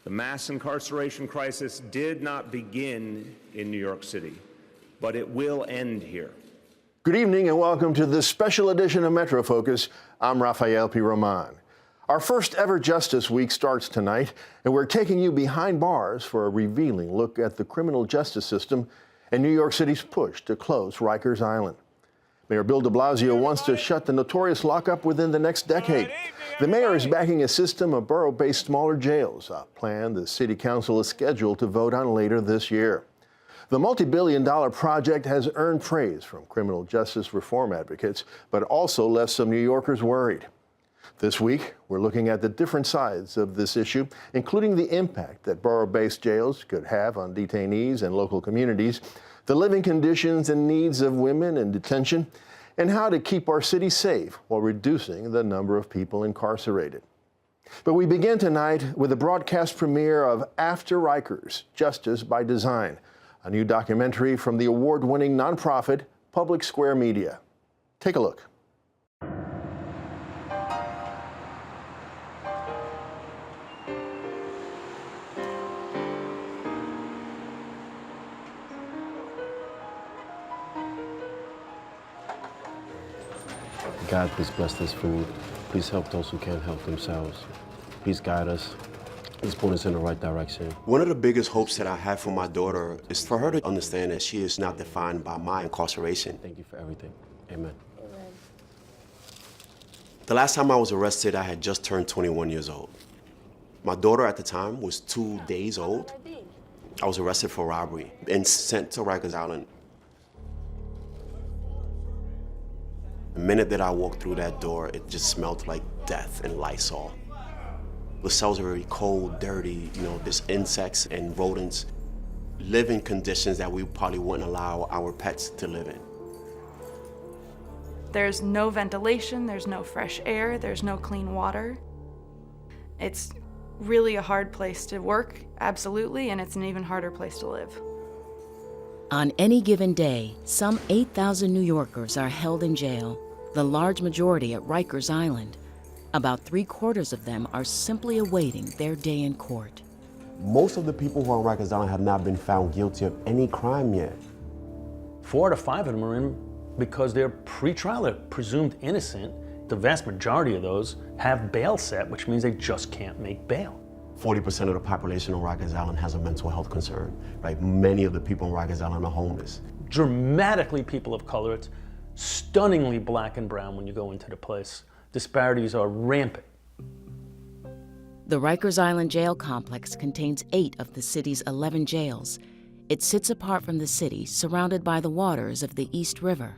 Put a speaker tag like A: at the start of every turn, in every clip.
A: The mass incarceration crisis did not begin in New York City, but it will end here.
B: Good evening and welcome to this special edition of Metro Focus. I'm Rafael P. Roman. Our first ever Justice Week starts tonight, and we're taking you behind bars for a revealing look at the criminal justice system and New York City's push to close Rikers Island. Mayor Bill de Blasio wants to shut the notorious lockup within the next decade. The mayor is backing a system of borough-based smaller jails, a plan the city council is scheduled to vote on later this year. The multi-billion-dollar project has earned praise from criminal justice reform advocates, but also left some New Yorkers worried. This week, we're looking at the different sides of this issue, including the impact that borough-based jails could have on detainees and local communities, the living conditions and needs of women in detention, and how to keep our city safe while reducing the number of people incarcerated. But we begin tonight with a broadcast premiere of After Rikers, Justice by Design, a new documentary from the award-winning nonprofit Public Square Media. Take a look.
C: God, please bless this food. Please help those who can't help themselves. Please guide us. Please point us in the right direction.
D: One of the biggest hopes that I have for my daughter is for her to understand that she is not defined by my incarceration.
C: Thank you for everything. Amen.
E: Amen.
D: The last time I was arrested, I had just turned 21 years old. My daughter at the time was 2 days old. I was arrested for robbery and sent to Rikers Island. The minute that I walked through that door, it just smelled like death and Lysol. The cells are very cold, dirty, there's insects and rodents, living conditions that we probably wouldn't allow our pets to live in.
E: There's no ventilation, there's no fresh air, there's no clean water. It's really a hard place to work, absolutely, and it's an even harder place to live.
F: On any given day, some 8,000 New Yorkers are held in jail, the large majority at Rikers Island. About 3/4 of them are simply awaiting their day in court.
D: Most of the people who are on Rikers Island have not been found guilty of any crime yet.
G: 4 out of 5 of them are in because they're pre-trial, they're presumed innocent. The vast majority of those have bail set, which means they just can't make bail.
D: 40% of the population on Rikers Island has a mental health concern, right? Many of the people on Rikers Island are homeless.
G: Dramatically people of color, it's stunningly black and brown when you go into the place. Disparities are rampant.
F: The Rikers Island jail complex contains 8 of the city's 11 jails. It sits apart from the city, surrounded by the waters of the East River.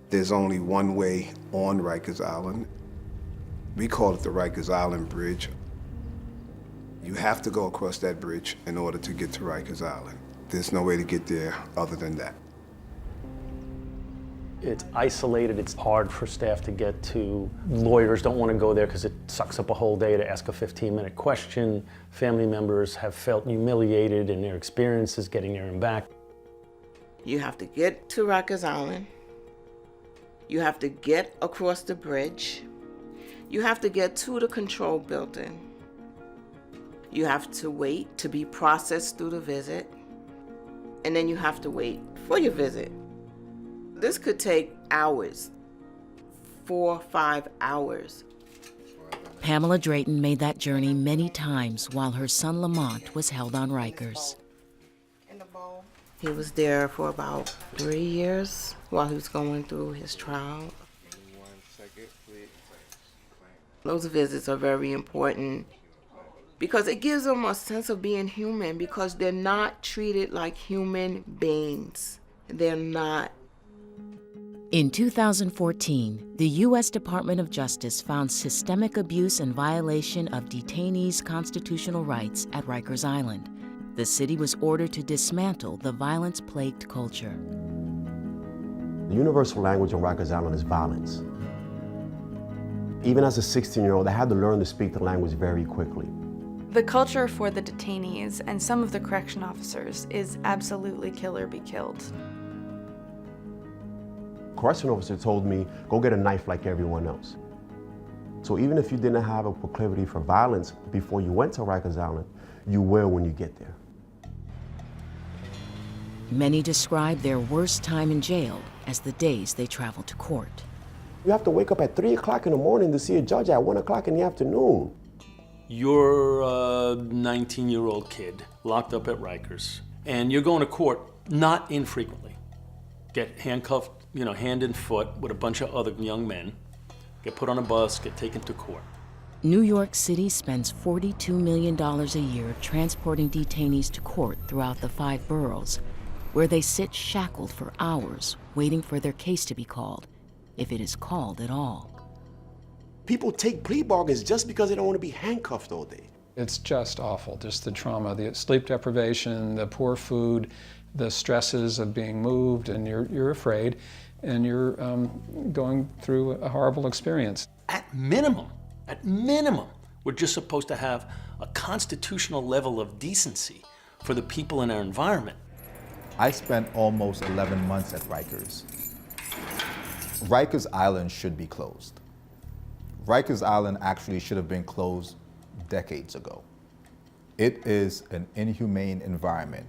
H: There's only one way on Rikers Island. We call it the Rikers Island Bridge. You have to go across that bridge in order to get to Rikers Island. There's no way to get there other than that.
G: It's isolated, it's hard for staff to get to. Lawyers don't want to go there because it sucks up a whole day to ask a 15-minute question. Family members have felt humiliated in their experiences getting there and back.
I: You have to get to Rikers Island. You have to get across the bridge. You have to get to the control building. You have to wait to be processed through the visit. And then you have to wait for your visit. This could take hours, 4 or 5 hours.
F: Pamela Drayton made that journey many times while her son Lamont was held on Rikers.
I: He was there for about 3 years while he was going through his trial. Those visits are very important because it gives them a sense of being human, because they're not treated like human beings. They're not.
F: In 2014, the U.S. Department of Justice found systemic abuse and violation of detainees' constitutional rights at Rikers Island. The city was ordered to dismantle the violence-plagued culture.
D: The universal language on Rikers Island is violence. Even as a 16-year-old, I had to learn to speak the language very quickly.
E: The culture for the detainees and some of the correction officers is absolutely kill or be killed.
D: Correction officer told me, go get a knife like everyone else.
C: So even if you didn't have a proclivity for violence before you went to Rikers Island, you will when you get there.
F: Many describe their worst time in jail as the days they travel to court.
C: You have to wake up at 3 o'clock in the morning to see a judge at 1 o'clock in the afternoon.
G: You're a 19-year-old kid locked up at Rikers, and you're going to court not infrequently. Get handcuffed, hand and foot with a bunch of other young men, get put on a bus, get taken to court.
F: New York City spends $42 million a year transporting detainees to court throughout the 5 boroughs, where they sit shackled for hours, waiting for their case to be called, if it is called at all.
C: People take plea bargains just because they don't want to be handcuffed all day.
J: It's just awful, just the trauma, the sleep deprivation, the poor food, the stresses of being moved, and you're afraid, and you're going through a horrible experience.
G: At minimum, we're just supposed to have a constitutional level of decency for the people in our environment.
K: I spent almost 11 months at Rikers. Rikers Island should be closed. Rikers Island actually should have been closed decades ago. It is an inhumane environment.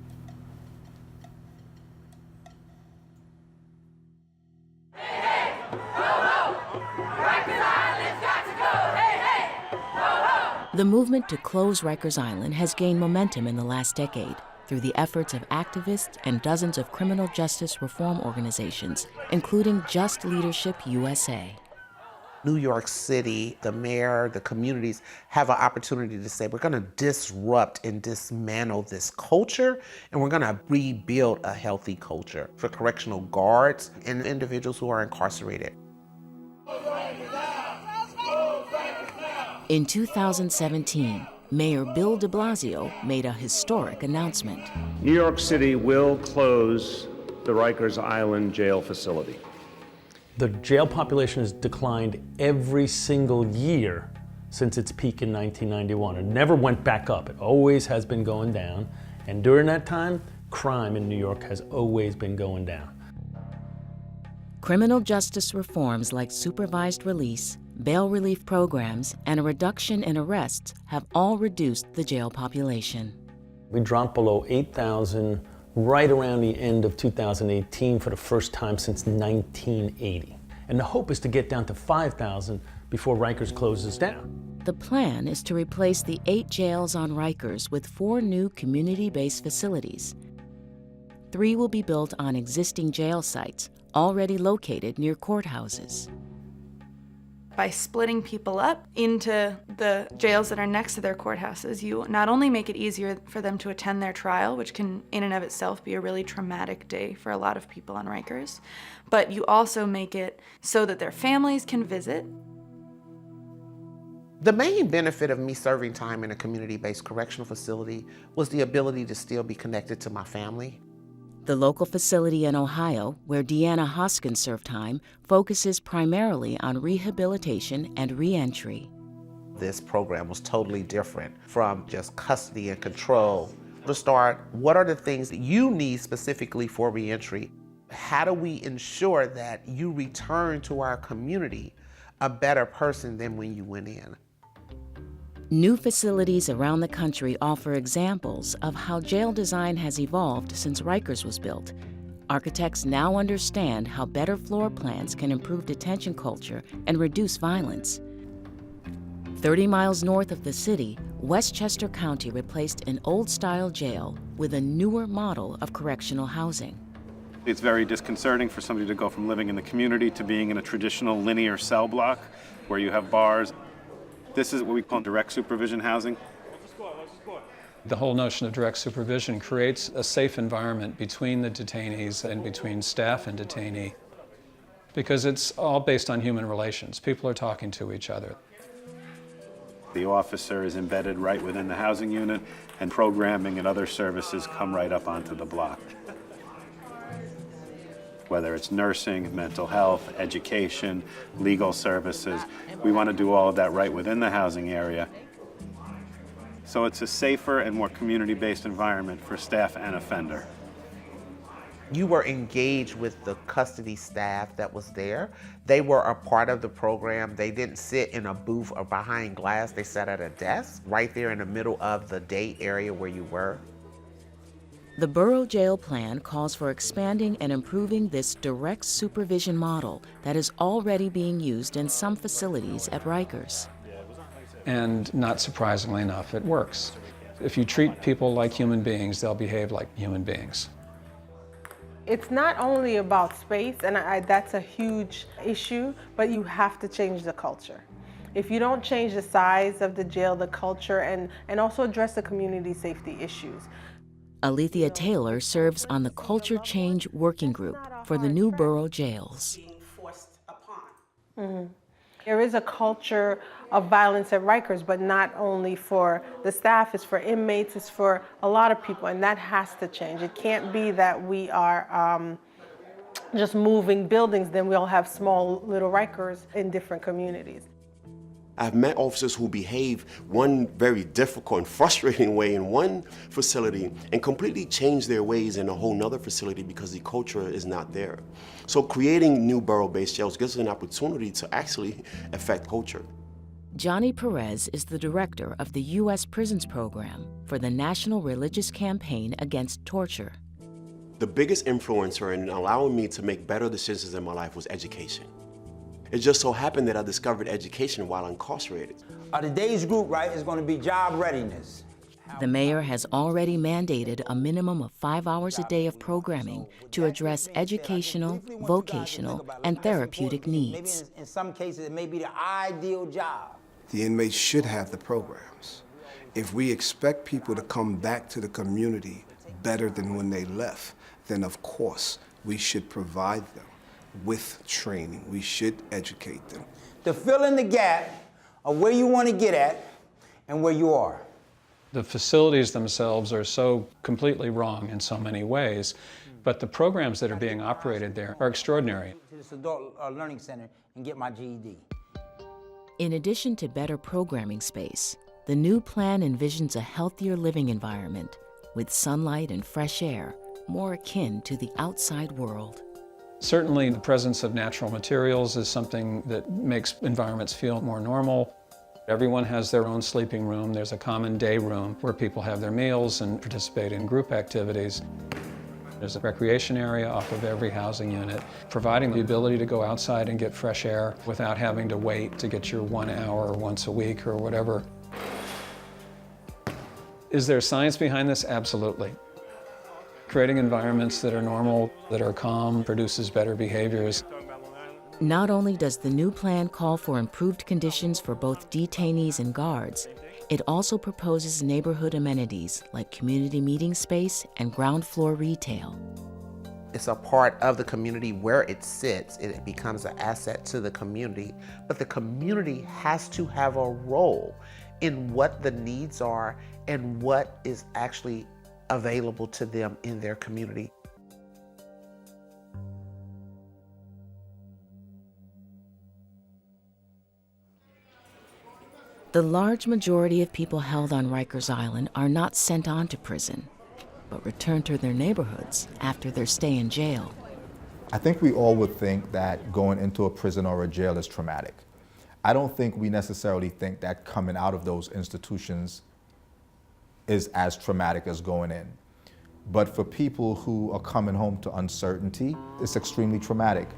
F: The movement to close Rikers Island has gained momentum in the last decade through the efforts of activists and dozens of criminal justice reform organizations, including Just Leadership USA.
L: New York City, the mayor, the communities have an opportunity to say, we're gonna disrupt and dismantle this culture, and we're gonna rebuild a healthy culture for correctional guards and individuals who are incarcerated.
F: In 2017, Mayor Bill de Blasio made a historic announcement.
A: New York City will close the Rikers Island jail facility.
G: The jail population has declined every single year since its peak in 1991. It never went back up. It always has been going down. And during that time, crime in New York has always been going down.
F: Criminal justice reforms like supervised release, bail relief programs, and a reduction in arrests have all reduced the jail population.
G: We dropped below 8,000 right around the end of 2018 for the first time since 1980. And the hope is to get down to 5,000 before Rikers closes down.
F: The plan is to replace the 8 jails on Rikers with 4 new community-based facilities. 3 will be built on existing jail sites already located near courthouses.
E: By splitting people up into the jails that are next to their courthouses, you not only make it easier for them to attend their trial, which can in and of itself be a really traumatic day for a lot of people on Rikers, but you also make it so that their families can visit.
L: The main benefit of me serving time in a community-based correctional facility was the ability to still be connected to my family.
F: The local facility in Ohio, where Deanna Hoskins served time, focuses primarily on rehabilitation and re-entry.
L: This program was totally different from just custody and control. To start, what are the things that you need specifically for re-entry? How do we ensure that you return to our community a better person than when you went in?
F: New facilities around the country offer examples of how jail design has evolved since Rikers was built. Architects now understand how better floor plans can improve detention culture and reduce violence. 30 miles north of the city, Westchester County replaced an old-style jail with a newer model of correctional housing.
M: It's very disconcerting for somebody to go from living in the community to being in a traditional linear cell block where you have bars. This is what we call direct supervision housing.
J: The whole notion of direct supervision creates a safe environment between the detainees and between staff and detainee, because it's all based on human relations. People are talking to each other.
M: The officer is embedded right within the housing unit, and programming and other services come right up onto the block. Whether it's nursing, mental health, education, legal services, we want to do all of that right within the housing area. So it's a safer and more community-based environment for staff and offender.
L: You were engaged with the custody staff that was there. They were a part of the program. They didn't sit in a booth or behind glass. They sat at a desk right there in the middle of the day area where you were.
F: The Borough Jail Plan calls for expanding and improving this direct supervision model that is already being used in some facilities at Rikers.
J: And not surprisingly enough, it works. If you treat people like human beings, they'll behave like human beings.
N: It's not only about space, and that's a huge issue, but you have to change the culture. If you don't change the size of the jail, the culture, and also address the community safety issues.
F: Alethea Taylor serves on the Culture Change Working Group for the new borough jails.
N: Mm-hmm. There is a culture of violence at Rikers, but not only for the staff, it's for inmates, it's for a lot of people, and that has to change. It can't be that we are just moving buildings, then we'll have small little Rikers in different communities.
D: I've met officers who behave one very difficult and frustrating way in one facility and completely change their ways in a whole nother facility because the culture is not there. So creating new borough-based jails gives us an opportunity to actually affect culture.
F: Johnny Perez is the director of the U.S. Prisons Program for the National Religious Campaign Against Torture.
D: The biggest influencer in allowing me to make better decisions in my life was education. It just so happened that I discovered education while incarcerated.
O: Today's group, right, is going to be job readiness.
F: The mayor has already mandated a minimum of 5 hours a day of programming to address educational, vocational, and therapeutic needs.
O: Maybe in some cases, it may be the ideal job.
H: The inmates should have the programs. If we expect people to come back to the community better than when they left, then of course we should provide them with training. We should educate them.
O: To fill in the gap of where you want to get at and where you are.
J: The facilities themselves are so completely wrong in so many ways, but the programs that are being operated there are extraordinary.
O: To this adult learning center and get my GED.
F: In addition to better programming space, the new plan envisions a healthier living environment with sunlight and fresh air, more akin to the outside world.
J: Certainly, the presence of natural materials is something that makes environments feel more normal. Everyone has their own sleeping room. There's a common day room where people have their meals and participate in group activities. There's a recreation area off of every housing unit, providing the ability to go outside and get fresh air without having to wait to get your 1 hour or once a week or whatever. Is there science behind this? Absolutely. Creating environments that are normal, that are calm, produces better behaviors.
F: Not only does the new plan call for improved conditions for both detainees and guards, it also proposes neighborhood amenities like community meeting space and ground floor retail.
L: It's a part of the community where it sits. It becomes an asset to the community, but the community has to have a role in what the needs are and what is actually available to them in their community.
F: The large majority of people held on Rikers Island are not sent on to prison, but return to their neighborhoods after their stay in jail.
K: I think we all would think that going into a prison or a jail is traumatic. I don't think we necessarily think that coming out of those institutions is as traumatic as going in. But for people who are coming home to uncertainty, it's extremely traumatic.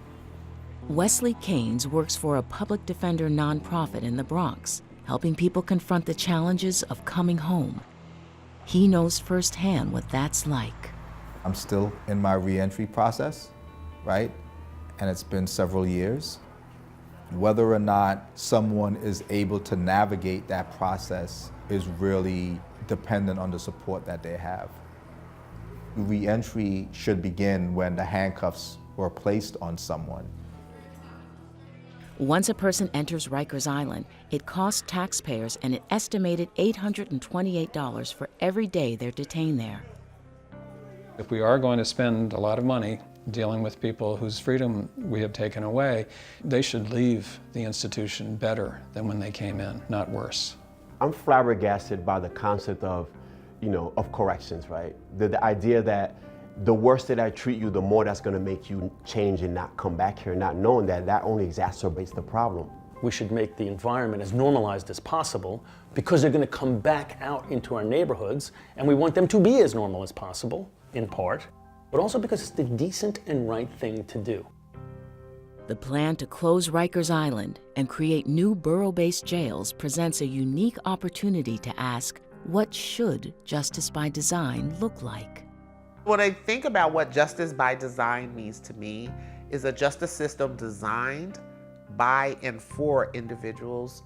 F: Wesley Keynes works for a public defender nonprofit in the Bronx, helping people confront the challenges of coming home. He knows firsthand what that's like.
K: I'm still in my re-entry process, right? And it's been several years. Whether or not someone is able to navigate that process is really dependent on the support that they have. Re-entry should begin when the handcuffs were placed on someone.
F: Once a person enters Rikers Island, it costs taxpayers an estimated $828 for every day they're detained there.
J: If we are going to spend a lot of money dealing with people whose freedom we have taken away, they should leave the institution better than when they came in, not worse.
C: I'm flabbergasted by the concept of, of corrections, right? The idea that
D: the worse that I treat you, the more that's gonna make you change and not come back here, not knowing that that only exacerbates the problem.
G: We should make the environment as normalized as possible because they're going to come back out into our neighborhoods, and we want them to be as normal as possible, in part, but also because it's the decent and right thing to do.
F: The plan to close Rikers Island and create new borough-based jails presents a unique opportunity to ask, what should justice by design look like?
L: When I think about what justice by design means to me, is a justice system designed by and for individuals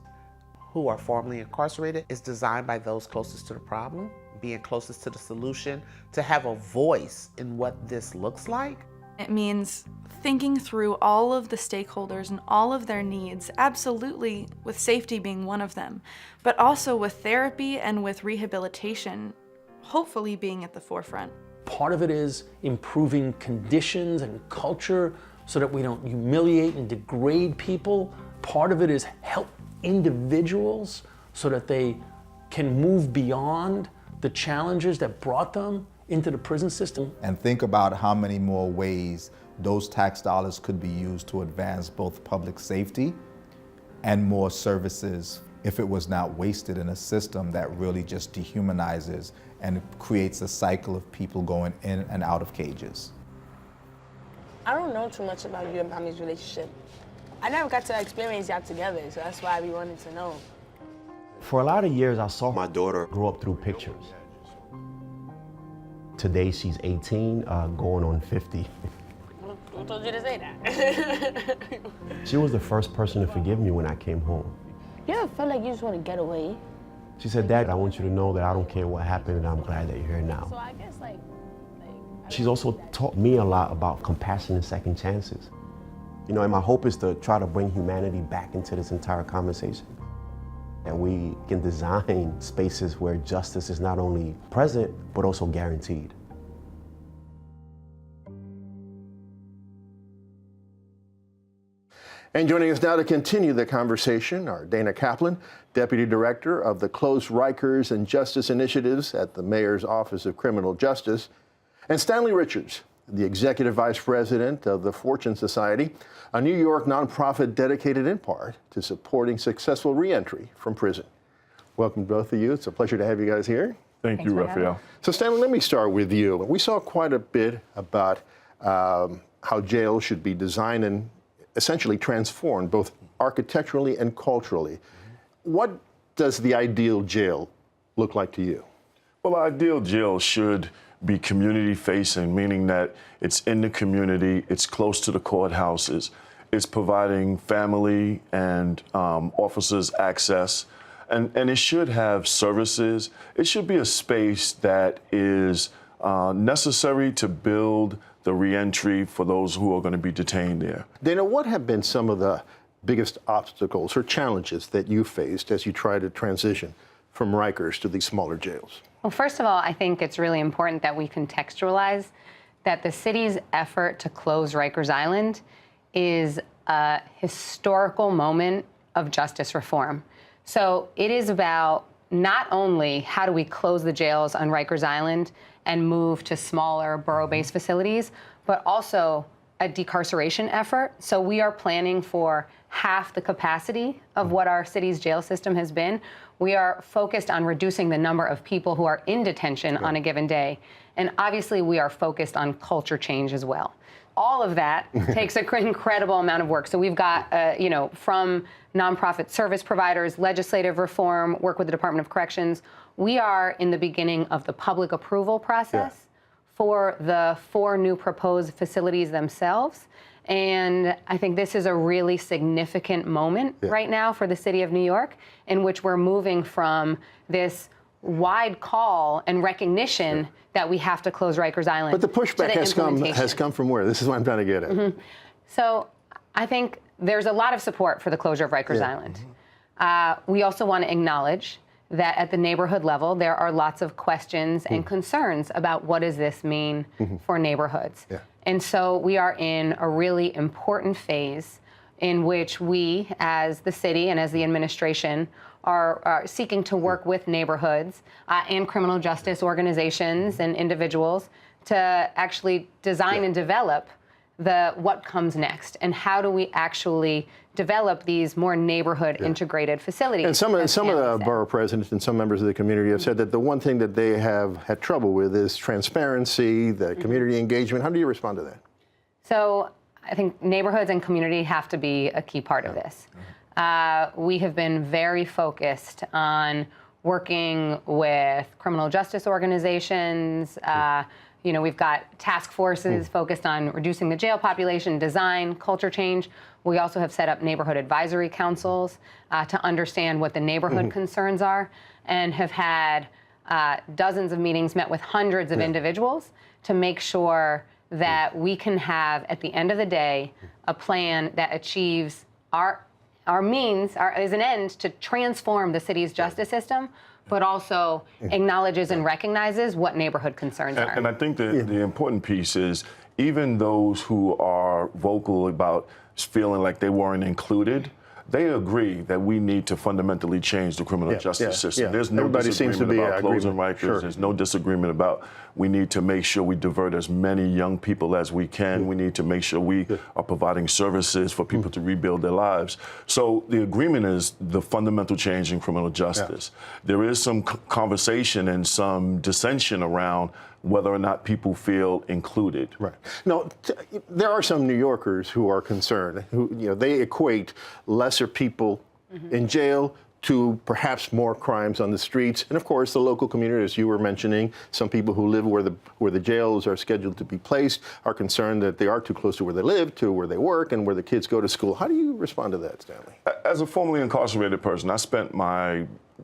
L: who are formerly incarcerated. Is designed by those closest to the problem, being closest to the solution, to have a voice in what this looks like.
E: It means thinking through all of the stakeholders and all of their needs, absolutely with safety being one of them, but also with therapy and with rehabilitation, hopefully being at the forefront.
G: Part of it is improving conditions and culture so that we don't humiliate and degrade people. Part of it is help individuals so that they can move beyond the challenges that brought them into the prison system.
K: And think about how many more ways those tax dollars could be used to advance both public safety and more services if it was not wasted in a system that really just dehumanizes and creates a cycle of people going in and out of cages.
P: I don't know too much about you and Mommy's relationship. I never got to experience y'all together, so that's why we wanted to know.
D: For a lot of years, I saw my daughter grow up through pictures. Today, she's 18, going on 50.
P: Who told you to say that?
D: She was the first person to forgive me when I came home.
P: You ever feel like you just want to get away?
D: She said, Dad, I want you to know that I don't care what happened and I'm glad that you're here now.
P: So I guess
D: She's also taught me a lot about compassion and second chances. You know, and my hope is to try to bring humanity back into this entire conversation. And we can design spaces where justice is not only present, but also guaranteed.
B: And joining us now to continue the conversation are Dana Kaplan, Deputy Director of the Close Rikers and Justice Initiatives at the Mayor's Office of Criminal Justice, and Stanley Richards, the Executive Vice President of the Fortune Society, a New York nonprofit dedicated in part to supporting successful reentry from prison. Welcome, both of you. It's a pleasure to have you guys here.
Q: Thank you, Raphael.
B: So, Stanley, let me start with you. We saw quite a bit about how jails should be designed and essentially transformed, both architecturally and culturally. What does the ideal jail look like to you?
Q: Well, the ideal jail should be community facing, meaning that it's in the community, it's close to the courthouses, it's providing family and officers access, and it should have services. It should be a space that is necessary to build the reentry for those who are going to be detained there.
B: Dana, what have been some of the biggest obstacles or challenges that you faced as you try to transition from Rikers to these smaller jails?
R: Well, first of all, I think it's really important that we contextualize that the city's effort to close Rikers Island is a historical moment of justice reform. So it is about not only how do we close the jails on Rikers Island and move to smaller borough-based facilities, but also a decarceration effort. So we are planning for half the capacity of what our city's jail system has been. We are focused on reducing the number of people who are in detention on a given day. And obviously we are focused on culture change as well. All of that takes an incredible amount of work. So we've got, from nonprofit service providers, legislative reform, work with the Department of Corrections. We are in the beginning of the public approval process for the 4 new proposed facilities themselves. And I think this is a really significant moment right now for the city of New York, in which we're moving from this wide call and recognition that we have to close Rikers Island.
B: But the pushback has come from where? This is what I'm trying to get at.
R: So I think there's a lot of support for the closure of Rikers Island. We also want to acknowledge that at the neighborhood level, there are lots of questions and concerns about what does this mean for neighborhoods. And so we are in a really important phase in which we, as the city and as the administration, are seeking to work with neighborhoods and criminal justice organizations and individuals to actually design and develop what comes next, and how do we actually develop these more neighborhood integrated facilities.
B: And some of the borough presidents and some members of the community have said that the one thing that they have had trouble with is transparency, the community engagement. How do you respond to that?
R: So I think neighborhoods and community have to be a key part of this. We have been very focused on working with criminal justice organizations. We've got task forces focused on reducing the jail population, design, culture change. We also have set up neighborhood advisory councils to understand what the neighborhood concerns are, and have had dozens of meetings, met with hundreds of individuals to make sure that we can have, at the end of the day, a plan that achieves is an end to transform the city's justice system, but also acknowledges and recognizes what neighborhood concerns are.
Q: And I think the important piece is, even those who are vocal about feeling like they weren't included, they agree that we need to fundamentally change the criminal justice system. There's no disagreement about closing Rikers. There's no disagreement about we need to make sure we divert as many young people as we can. We need to make sure we are providing services for people to rebuild their lives. So the agreement is the fundamental change in criminal justice. There is some conversation and some dissension around whether or not people feel included.
B: Right. Now, there are some New Yorkers who are concerned, who, they equate lesser people in jail to perhaps more crimes on the streets. And of course, the local community, as you were mentioning, some people who live where the jails are scheduled to be placed are concerned that they are too close to where they live, to where they work, and where the kids go to school. How do you respond to that, Stanley?
Q: As a formerly incarcerated person, I spent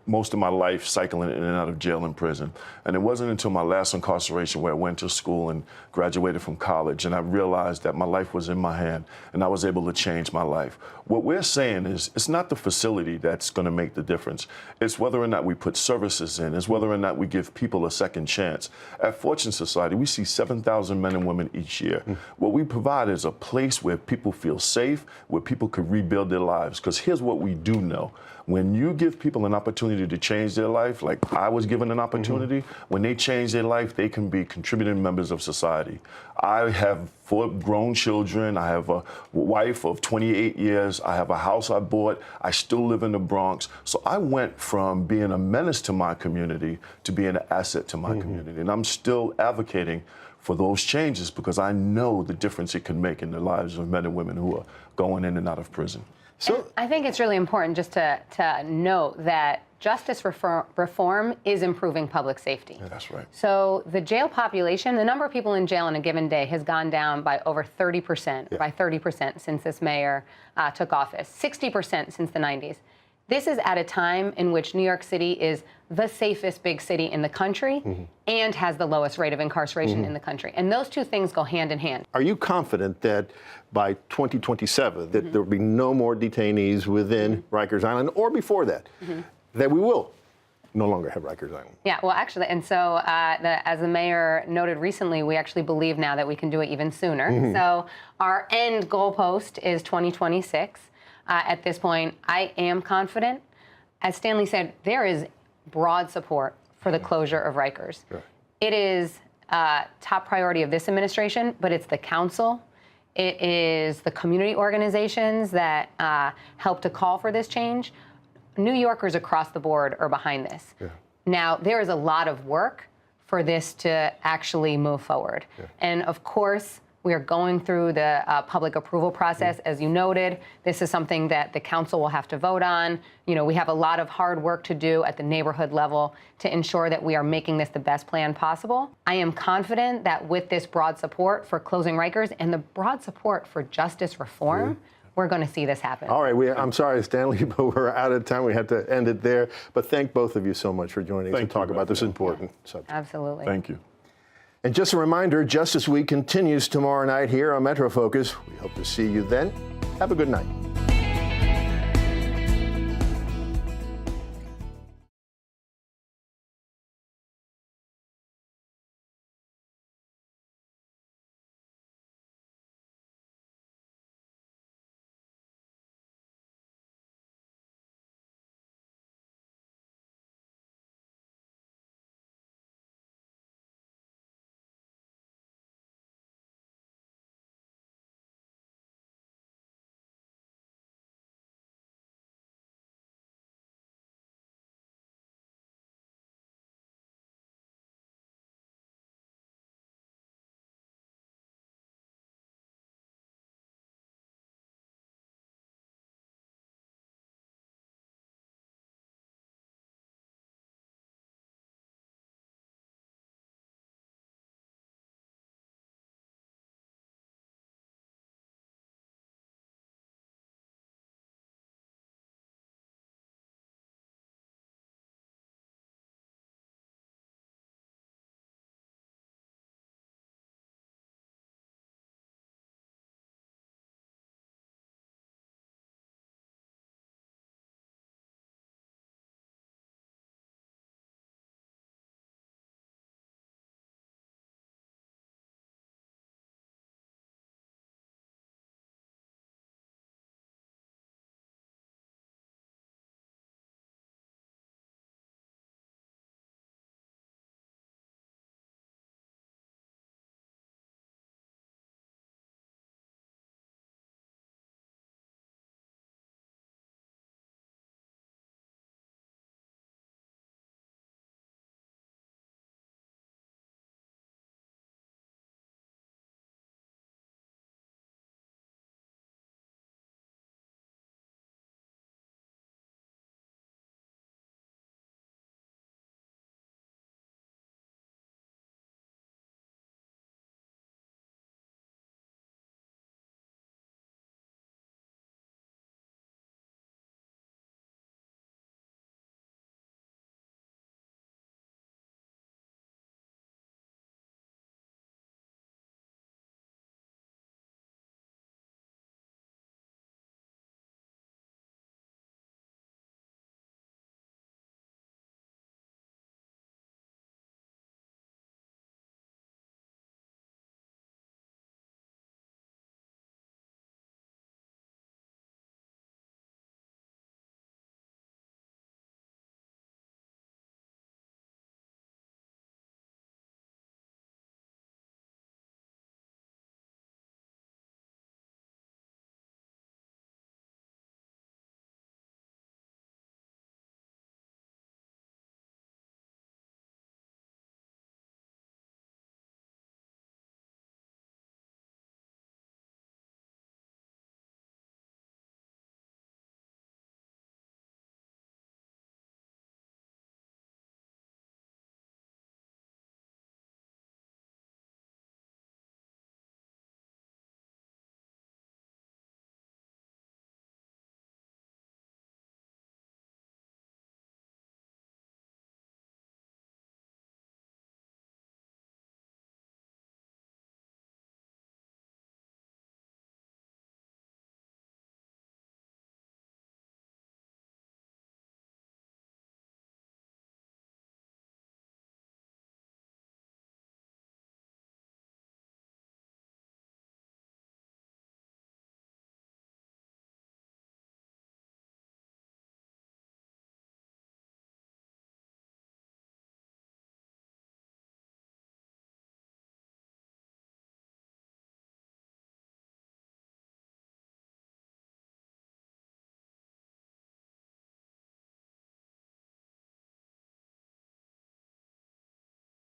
Q: most of my life cycling in and out of jail and prison. And it wasn't until my last incarceration where I went to school and graduated from college, and I realized that my life was in my hand and I was able to change my life. What we're saying is, it's not the facility that's going to make the difference. It's whether or not we put services in. It's whether or not we give people a second chance. At Fortune Society, we see 7,000 men and women each year. What we provide is a place where people feel safe, where people could rebuild their lives. Because here's what we do know. When you give people an opportunity to change their life, like I was given an opportunity, when they change their life, they can be contributing members of society. I have 4 grown children. I have a wife of 28 years. I have a house I bought. I still live in the Bronx. So I went from being a menace to my community to being an asset to my community. And I'm still advocating for those changes because I know the difference it can make in the lives of men and women who are going in and out of prison.
R: So I think it's really important just to note that justice reform is improving public safety.
Q: Yeah, that's right.
R: So the jail population, the number of people in jail in a given day has gone down by over 30%, by 30% since this mayor took office, 60% since the 90s. This is at a time in which New York City is the safest big city in the country and has the lowest rate of incarceration in the country. And those two things go hand in hand.
B: Are you confident that by 2027 that there will be no more detainees within Rikers Island, or before that, that we will no longer have Rikers Island?
R: Yeah, well, actually, and so as the mayor noted recently, we actually believe now that we can do it even sooner. So our end goalpost is 2026. At this point, I am confident. As Stanley said, there is broad support for the closure of Rikers. It is top priority of this administration, but it's the council. It is the community organizations that help to call for this change. New Yorkers across the board are behind this. Now, there is a lot of work for this to actually move forward. And of course, we are going through the public approval process. As you noted, this is something that the council will have to vote on. We have a lot of hard work to do at the neighborhood level to ensure that we are making this the best plan possible. I am confident that with this broad support for closing Rikers and the broad support for justice reform, we're going to see this happen.
B: All right, I'm sorry, Stanley, but we're out of time. We had to end it there. But thank both of you so much for joining us to talk about this important subject.
R: Absolutely.
Q: Thank you.
B: And just a reminder, Justice Week continues tomorrow night here on Metro Focus. We hope to see you then. Have a good night.